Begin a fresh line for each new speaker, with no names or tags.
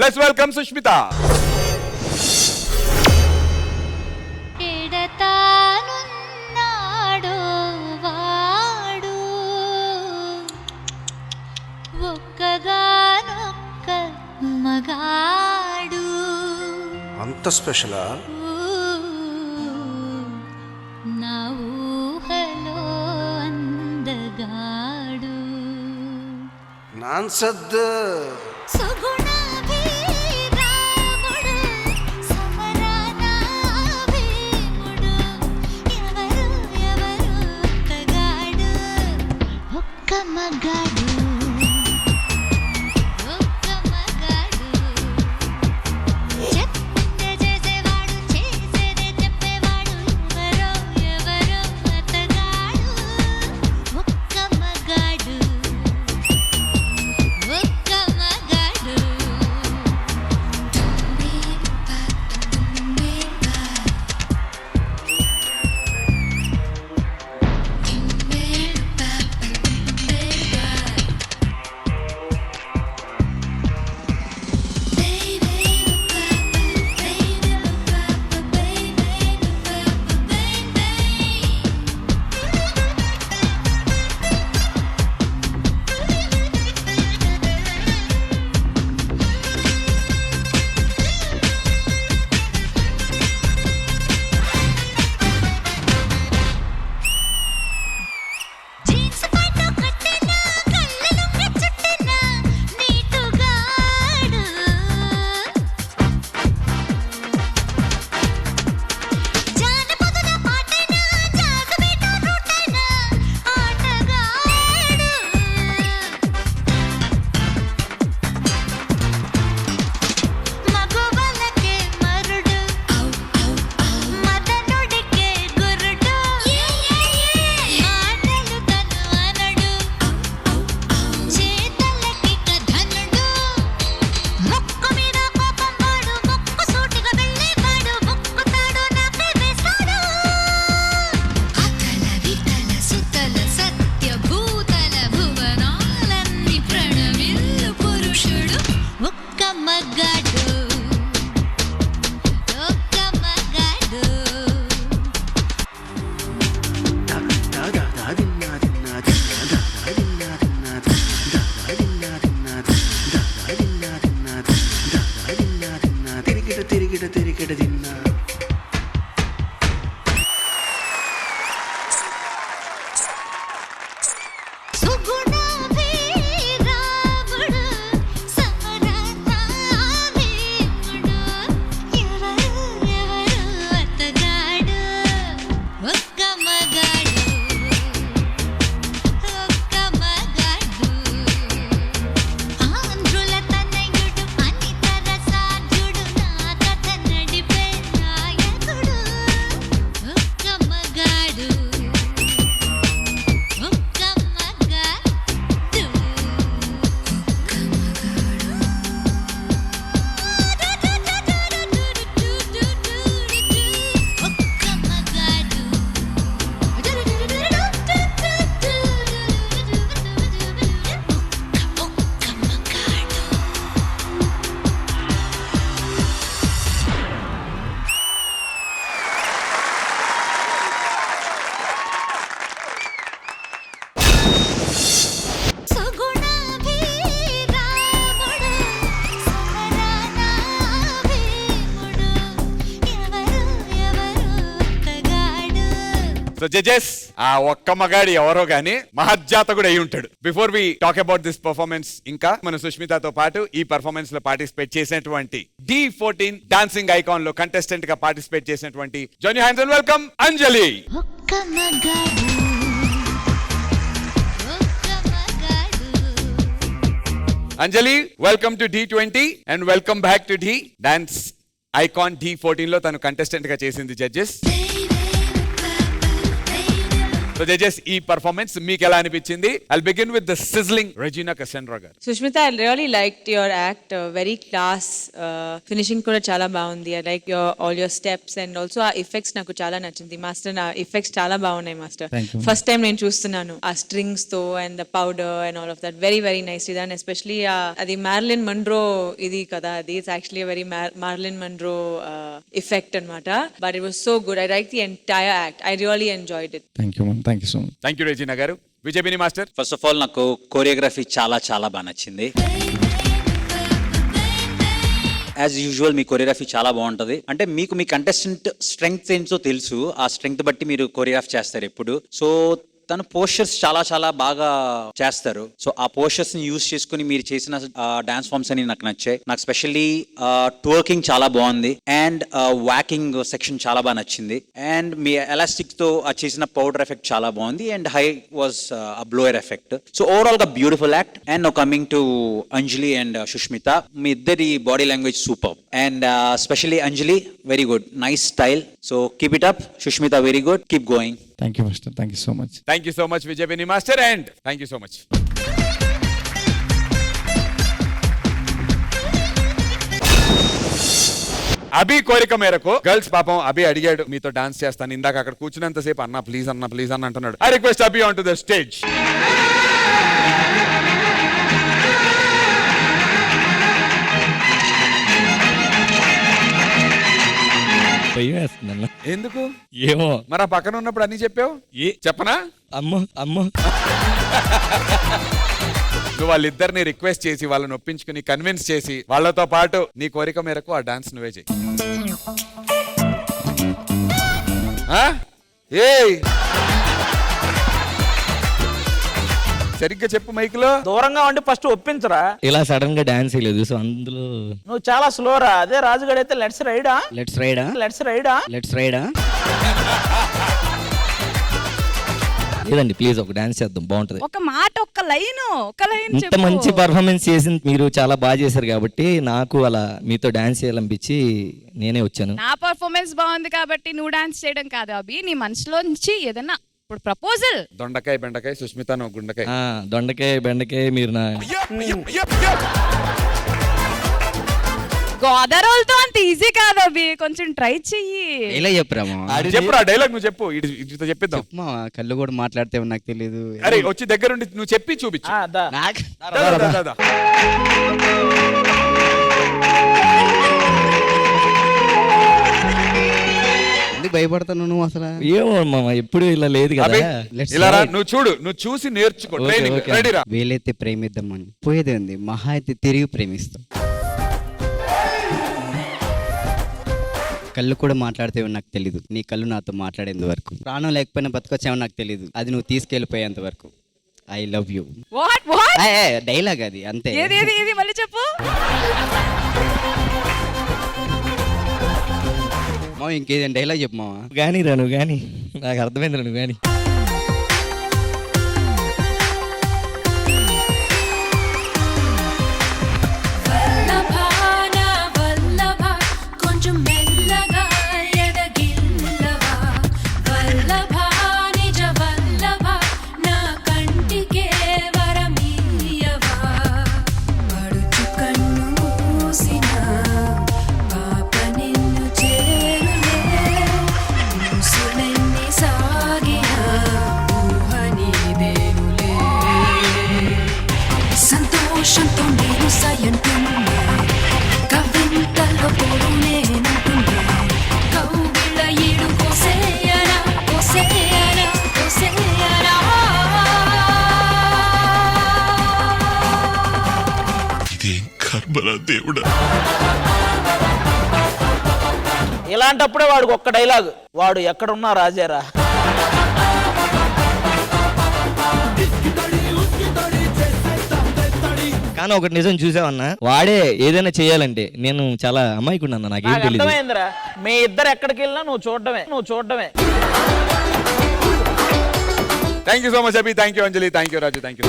Let's welcome Sushmita.
ఎడతానున్నాడో వాడు ఒక్కగానొక్క మగాడు.
అంత స్పెషలా?
నా ఊహలో అందగాడు.
నాన్సద్
సుగుణాభిరాముడు సమరానాభిముడు ఎవరు ఎవరు ఒక్కగాడు ఒక్క మగాడు ఒక్క మగాడు. చెప్పిందే చేసేవాడు చేసేదే చెప్పేవాడు ఎవరో ఎవరో అతగాడు ఒక్క మగాడు ఒక్క మగాడు. జీన్స్ ప్యాంట్ కట్టినా కళ్ళలుంగి చుట్టినా నీటుగాడు. జానపదుల పాటైనా జాజు బీటు రూటైనా ఆటగాడు. మగవాళ్ళకే మరుడు మదనుడికే గురుడు. మాటలు తను అనడు చేతలకి కధనుడు. ముక్కు మీద కోపం వాడు ముక్కు సూటిగా వెళ్ళేవాడు ముక్కుతాడు నాపై వేస్తాడు. అతల వితల సుతల సత్య భూతల భువనాలన్నీ ప్రణమిల్లు పురుషుడు ఒక్క మగాడు ఒక్క మగాడు.
తిరిగిట తిరిగిట తిన్నా.
సుగుణాభిరాముడు సమరానాభిముడు ఎవరు ఎవరు అతగాడు ఒక్క మగాడు ఒక్క మగాడు. ఆంధ్రుల తనయుడు అనితర సాధ్యుడు నా కథ నడిపే నాయకుడు ఒక్క మగాడు ఒక్క మగాడు. ఒక్క మగాడు ఒక్క మగాడు. సుగుణాభిరాముడు సమరానాభిముడు ఎవరు ఎవరు ఒక్కగాడు.
సో జడ్జెస్, ఆ ఒక్క మగాడి ఎవరో గానీ మహజ్జాతకుడు అయి ఉంటాడు. Before we talk about this performance, ఇంకా మన సుష్మితతో పాటు ఈ పర్ఫార్మెన్స్ లో పార్టిసిపేట్ చేసినటువంటి D14 డాన్సింగ్ ఐకాన్ లో కంటెస్టెంట్ గా పార్టిసిపేట్ చేసినటువంటి join your hands and welcome Anjali.
ఒక్క మగాడు ఒక్క మగాడు.
Anjali, welcome to D20 and welcome back to the dance icon. D14 లో తను కంటెస్టెంట్ గా చేసింది జడ్జెస్. సో జడ్జెస్ ఈ పర్ఫార్మెన్స్ మీకు ఎలా అనిపించింది? I'll begin with the sizzling Regina Cassandra గారు.
Sushmita, I really liked your act. Very class. Finishing కూడా చాలా బాగుంది. I like all your steps and also ఆ effects నాకు చాలా నచ్చింది. మాస్టర్ నా effects చాలా బాగున్నాయి మాస్టర్. ఫస్ట్ టైం నేను చూస్తున్నాను ఆ స్ట్రింగ్స్ తో and the powder and all of that. Very very nice ఇది. అండ్ ఎస్పెషలీ అది మారిలిన్ మన్రో ఇది కదా, అది it's actually very Marilyn Monroe effect అన్నమాట. But it was so good. I like the entire act. I really enjoyed it.
Thank you ma'am, thank you so much.
Thank you Regina గారు. Vijayabini master.
First of all నాకు choreography చాలా చాలా బాగా నచ్చింది. As usual మీ choreography చాలా బాగుంటది. అంటే మీకు మీ కంటెస్టెంట్ స్ట్రెంగ్త్ ఏంటో తెలుసు, ఆ స్ట్రెంగ్త్ బట్టి మీరు కొరియోగ్రాఫ్ చేస్తారు ఎప్పుడు. సో తన పోస్చర్స్ చాలా చాలా బాగా చేస్తారు. సో ఆ పోస్చర్స్ ని యూజ్ చేసుకుని మీరు చేసిన డాన్స్ ఫార్మ్స్ అని నాకు నచ్చాయి. నాకు స్పెషల్లీ ట్వర్కింగ్ చాలా బాగుంది అండ్ వాకింగ్ సెక్షన్ చాలా బాగా నచ్చింది. అండ్ మీ ఎలాస్టిక్ తో చేసిన పౌడర్ ఎఫెక్ట్ చాలా బాగుంది and high was blower effect. So overall గా beautiful act. And now coming to Anjali and Sushmita, మీ ఇద్దరి body language super. And specially Anjali very good, nice style. So keep it up. Sushmita very good, keep going.
Thank you master, thank you so much.
Thank you so much Vijayabini master and thank you so much. అభి కోరిక మేరకు girls పాపం అభి అడిగాడు మీతో dance చేస్తాను. ఇందాక అక్కడ కూర్చున్నంతసేపు అన్న ప్లీజ్ అన్న ప్లీజ్ అన్న అంటున్నాడు. I request Abhi on to the stage.
భయం వేస్తుందన్న.
ఎందుకు?
ఏమో
మరి ఆ పక్కన ఉన్నప్పుడు అన్ని చెప్పావు. చెప్పనా?
అమ్మో అమ్మో.
నువ్వు వాళ్ళిద్దరిని రిక్వెస్ట్ చేసి వాళ్ళని ఒప్పించుకుని కన్విన్స్ చేసి వాళ్ళతో పాటు నీ కోరిక మేరకు ఆ డాన్స్ నువ్వే చేయి. ఏయ్ సరిగ్గా చెప్పు మైక్లో.
దూరంగా ఉండి ఫస్ట్ ఒప్పించరా.
ఇలా సడన్ గా డాన్స్ వేయలేదు. సో అందులో
నువ్వు చాలా స్లోరా. అదే రాజుగాడు అయితే లెట్స్ రైడా
లెట్స్ రైడా
లెట్స్ రైడా
లెట్స్ రైడా. లేదండి ప్లీజ్ ఒక డాన్స్ చేద్దాం, బాగుంటది.
ఒక మాట, ఒక్క లైన్
ఇంత మంచి పర్ఫార్మెన్స్ చేసి మీరు చాలా బాగా చేశారు కాబట్టి నాకు అలా మీతో డాన్స్ చేయాలనిపించి నేనే వచ్చాను.
నా పర్ఫార్మెన్స్ బాగుంది కాబట్టి నువ్వు డాన్స్ చేయడం కాదు అభి, నీ మనసులో నుంచి ఏదన్నా ఇప్పుడు ప్రపోజల్.
దొండకాయ బెండకాయ సుష్మిత నువ్వు గుండకాయ.
దొండకాయ బెండకాయ మీరు నా
గోదారోల్తో అంత ఈజీ కాదు అభి, కొంచెం ట్రై చెయ్యి.
ఇలా చెప్పురామా.
చెప్పురా డైలాగ్ నువ్వు చెప్పు. ఇటు చెప్పిద్దాం.
కళ్ళు కూడా మాట్లాడితే నాకు తెలియదు.
అరే వచ్చి దగ్గరుండి నువ్వు చెప్పి చూపించు.
ఎందుకు భయపడతాను నువ్వు అసలు?
ఏమో మామ ఎప్పుడు ఇలా లేదు కదా.
ఇలా నువ్వు చూడు, నువ్వు చూసి నేర్చుకో. రెడీరా?
వీలైతే ప్రేమిద్దామని పోయేదే ఉంది, మహా అయితే తిరిగి ప్రేమిస్తాం. కళ్ళు కూడా మాట్లాడితే నాకు తెలీదు, నీ కళ్ళు నాతో మాట్లాడేంత వరకు. ప్రాణం లేకపోయినా బతకొచ్చామో నాకు తెలీదు, అది నువ్వు తీసుకెళ్ళిపోయేంత వరకు. I love you.
What what
dialogue అది అంతే.
ఏది ఏది ఏది మళ్ళీ చెప్పు.
మా ఇంకేదైనా డైలాగ్ చెప్పు మావా.
గానీ రా నువ్వు గానీ, నాకు అర్థమైంది నువ్వు గానీ.
ఇలాంటప్పుడే వాడికి ఒక్క డైలాగ్, వాడు ఎక్కడున్నా రాజారా.
కానీ ఒకటి నిజం చూసావన్నా, వాడే ఏదైనా చేయాలంటే నేను చాలా అమాయకున్నా, నాకేం తెలియదు.
అర్థమైందిరా, మీ ఇద్దరు ఎక్కడికి వెళ్ళినా నువ్వు చూడటమే.
Thank you so much Abhi. Thank you Anjali. Thank you Raju. Thank you.